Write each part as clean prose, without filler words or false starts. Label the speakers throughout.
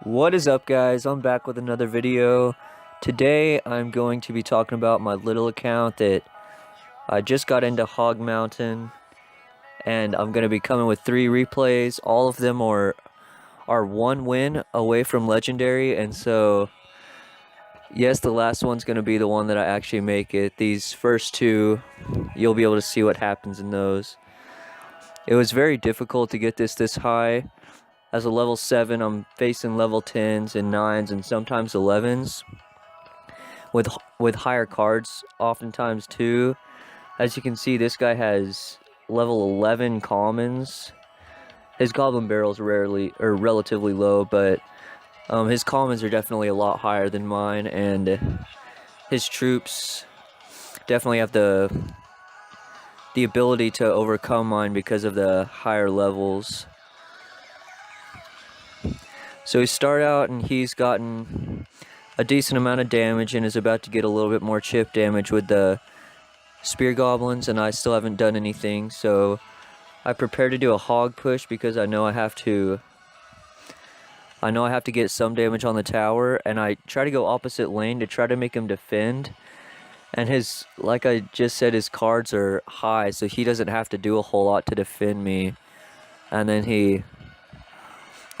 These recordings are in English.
Speaker 1: What is up, guys? I'm back with another video. Today I'm going to be talking about my little account that I just got into Hog Mountain, and I'm going to be coming with 3 replays. All of them are 1 win away from legendary, and so yes, the last one's going to be the one that I actually make it. These first 2, you'll be able to see what happens in those. It was very difficult to get this high. As a level 7, I'm facing level 10s and 9s and sometimes 11s with higher cards oftentimes too. As you can see, this guy has level 11 commons. His goblin barrels relatively low, but his commons are definitely a lot higher than mine, and his troops definitely have the ability to overcome mine because of the higher levels. So we start out and he's gotten a decent amount of damage and is about to get a little bit more chip damage with the spear goblins, and I still haven't done anything, so I prepare to do a hog push because I know I have to get some damage on the tower, and I try to go opposite lane to try to make him defend. And his, like I just said, his cards are high, so he doesn't have to do a whole lot to defend me. And then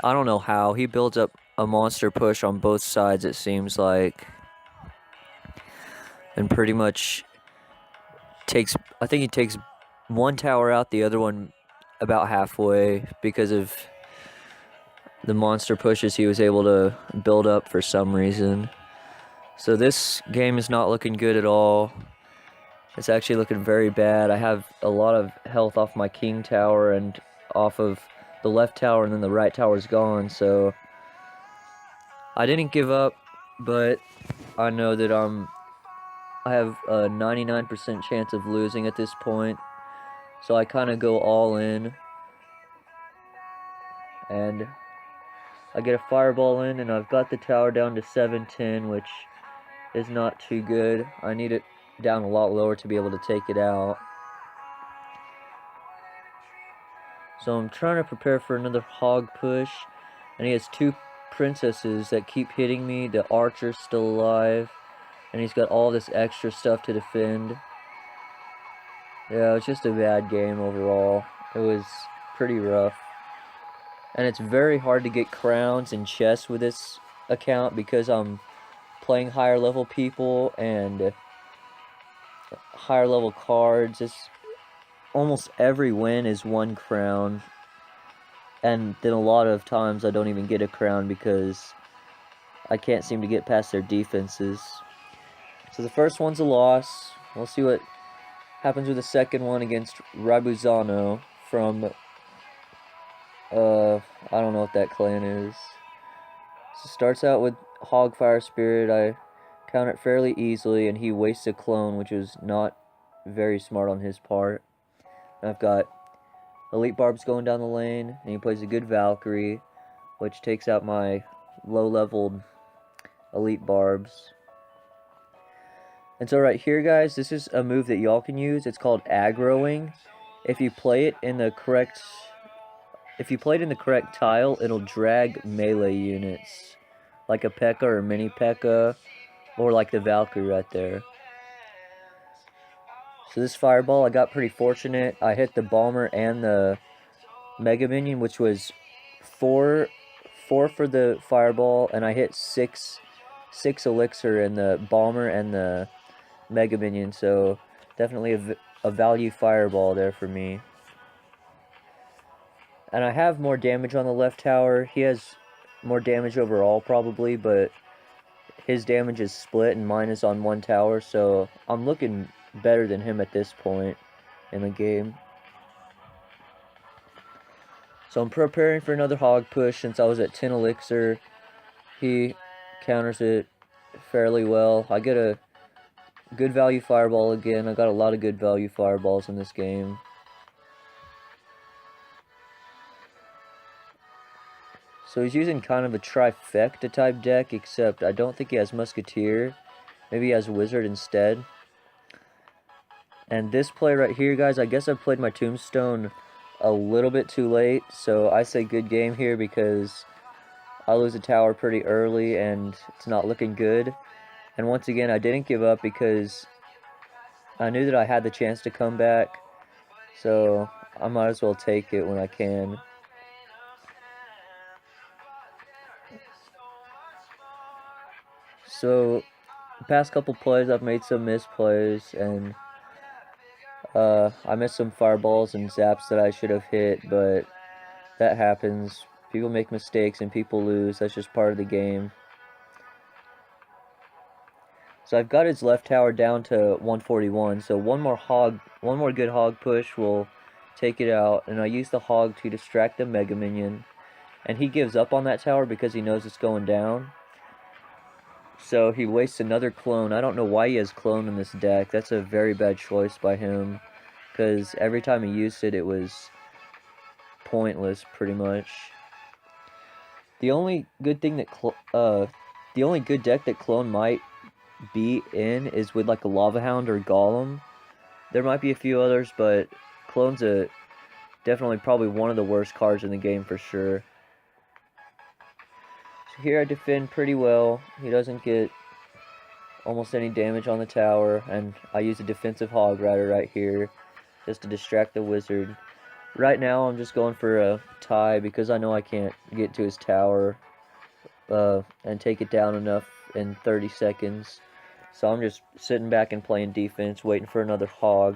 Speaker 1: I don't know how, he builds up a monster push on both sides, it seems like, and pretty much I think he takes one tower out, the other one about halfway, because of the monster pushes he was able to build up for some reason. So this game is not looking good at all. It's actually looking very bad. I have a lot of health off my king tower and off of the left tower, and then the right tower is gone, so I didn't give up, but I know that I have a 99% chance of losing at this point, so I kind of go all in, and I get a fireball in, and I've got the tower down to 710, which is not too good. I need it down a lot lower to be able to take it out. So I'm trying to prepare for another hog push, and he has 2 princesses that keep hitting me. The archer's still alive, and he's got all this extra stuff to defend. Yeah, it's just a bad game overall. It was pretty rough. And it's very hard to get crowns and chests with this account because I'm playing higher level people and higher level cards. It's almost every win is 1 crown, and then a lot of times I don't even get a crown because I can't seem to get past their defenses. So the first one's a loss. We'll see what happens with the second one against Rabuzano from I don't know what that clan is. So starts out with Hogfire Spirit. I count it fairly easily, and he wastes a clone, which is not very smart on his part. And I've got Elite Barbs going down the lane, and he plays a good Valkyrie, which takes out my low-leveled Elite Barbs. And so right here, guys, this is a move that y'all can use. It's called aggroing. If you play it in the correct tile, it'll drag melee units, like a P.E.K.K.A or mini P.E.K.K.A, or like the Valkyrie right there. So this fireball, I got pretty fortunate. I hit the bomber and the mega minion, which was 4 for the fireball, and I hit 6 elixir in the bomber and the mega minion, so definitely a value fireball there for me. And I have more damage on the left tower. He has more damage overall probably, but his damage is split and mine is on 1 tower, so I'm looking better than him at this point in the game. So I'm preparing for another hog push since I was at 10 elixir. He counters it fairly well. I get a good value fireball again. I got a lot of good value fireballs in this game. So he's using kind of a trifecta type deck, except I don't think he has Musketeer. Maybe he has Wizard instead. And this play right here, guys, I guess I played my Tombstone a little bit too late, so I say good game here because I lose a tower pretty early and it's not looking good. And once again, I didn't give up because I knew that I had the chance to come back, so I might as well take it when I can. So, the past couple plays, I've made some misplays, and I missed some fireballs and zaps that I should have hit, but that happens. People make mistakes and people lose. That's just part of the game. So I've got his left tower down to 141. So one more good hog push will take it out, and I use the hog to distract the Mega Minion, and he gives up on that tower because he knows it's going down. So he wastes another clone. I don't know why he has clone in this deck. That's a very bad choice by him, because every time he used it, it was pointless, pretty much. The only good thing that the only good deck that clone might be in is with like a Lava Hound or Golem. There might be a few others, but clone's definitely probably one of the worst cards in the game for sure. So here I defend pretty well. He doesn't get almost any damage on the tower, and I use a defensive Hog Rider right here just to distract the wizard. Right now I'm just going for a tie because I know I can't get to his tower and take it down enough in 30 seconds. So I'm just sitting back and playing defense, waiting for another hog.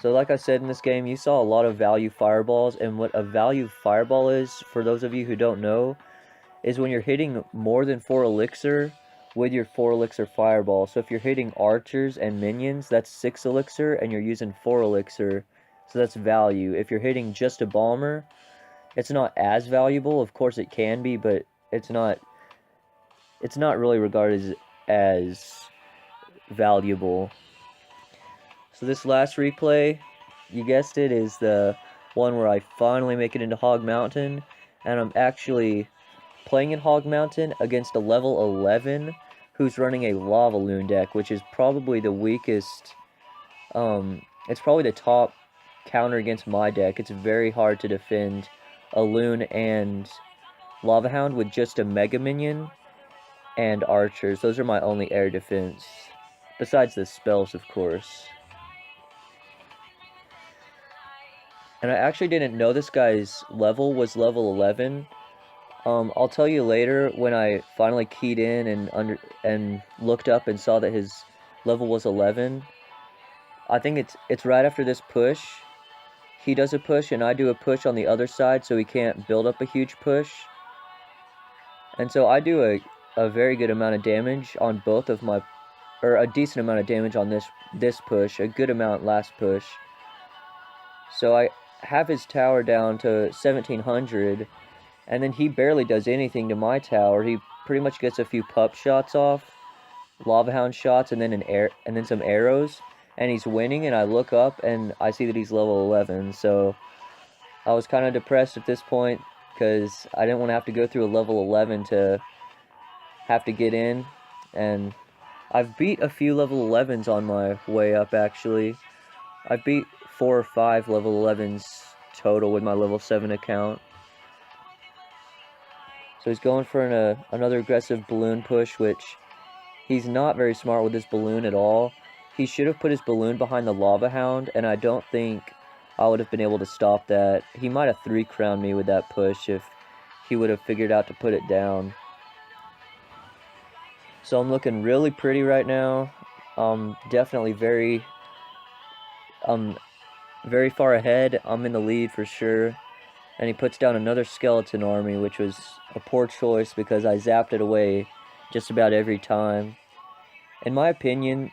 Speaker 1: So like I said in this game, you saw a lot of value fireballs, and what a value fireball is, for those of you who don't know, is when you're hitting more than 4 elixir with your 4 elixir fireball. So if you're hitting archers and minions, that's 6 elixir, and you're using 4 elixir, so that's value. If you're hitting just a bomber, it's not as valuable. Of course it can be, but it's not really regarded as valuable. So this last replay, you guessed it, is the one where I finally make it into Hog Mountain, and I'm actually playing in Hog Mountain against a level 11 who's running a Lava Loon deck, which is probably the weakest, it's probably the top counter against my deck. It's very hard to defend a Loon and Lava Hound with just a Mega Minion and archers. Those are my only air defense, besides the spells, of course. And I actually didn't know this guy's level was level 11. I'll tell you later when I finally keyed in and looked up and saw that his level was 11. I think it's right after this push. He does a push and I do a push on the other side, so he can't build up a huge push. And so I do a very good amount of damage on both of my, or a decent amount of damage on this push, a good amount last push. So I have his tower down to 1700, and then he barely does anything to my tower. He pretty much gets a few pup shots off, Lava Hound shots, and then some arrows, and he's winning. And I look up and I see that he's level 11. So I was kind of depressed at this point because I didn't want to have to go through a level 11 to have to get in. And I've beat a few level 11s on my way up, actually. I've beat 4 or 5 level 11s total with my level 7 account. So he's going for another aggressive balloon push, which he's not very smart with this balloon at all. He should have put his balloon behind the Lava Hound, and I don't think I would have been able to stop that. He might have 3-crowned me with that push if he would have figured out to put it down. So I'm looking really pretty right now. Definitely very far ahead. I'm in the lead for sure. And he puts down another skeleton army, which was a poor choice because I zapped it away just about every time. In my opinion,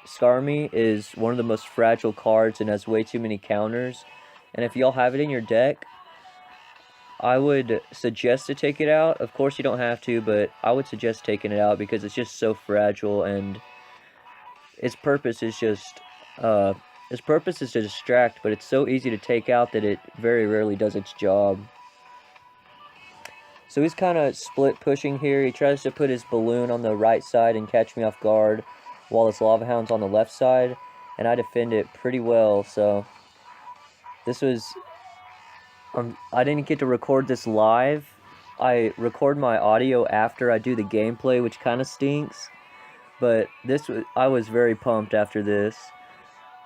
Speaker 1: Skarmy is one of the most fragile cards and has way too many counters. And if y'all have it in your deck, I would suggest to take it out. Of course you don't have to, but I would suggest taking it out because it's just so fragile, and its purpose is just to distract, but it's so easy to take out that it very rarely does its job. So he's kind of split pushing here. He tries to put his balloon on the right side and catch me off guard, while his Lava Hound's on the left side, and I defend it pretty well. So this was I didn't get to record this live. I record my audio after I do the gameplay, which kind of stinks. But I was very pumped after this.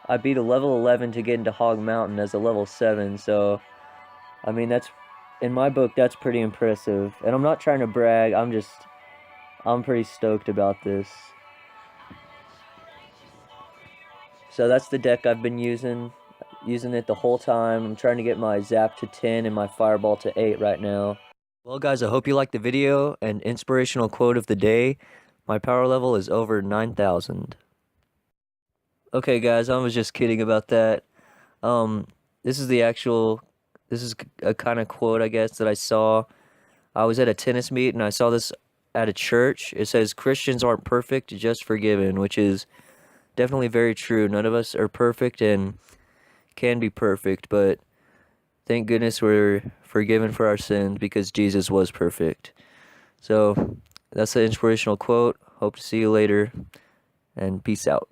Speaker 1: I beat a level 11 to get into Hog Mountain as a level 7, so I mean in my book that's pretty impressive. And I'm not trying to brag, I'm pretty stoked about this. So that's the deck I've been using it the whole time. I'm trying to get my Zap to 10 and my Fireball to 8 right now. Well guys, I hope you liked the video, and inspirational quote of the day: my power level is over 9,000. Okay guys, I was just kidding about that. This is a kind of quote, I guess, that I saw. I was at a tennis meet and I saw this at a church. It says, "Christians aren't perfect, just forgiven," which is definitely very true. None of us are perfect and can be perfect, but thank goodness we're forgiven for our sins because Jesus was perfect. So that's the inspirational quote. Hope to see you later, and peace out.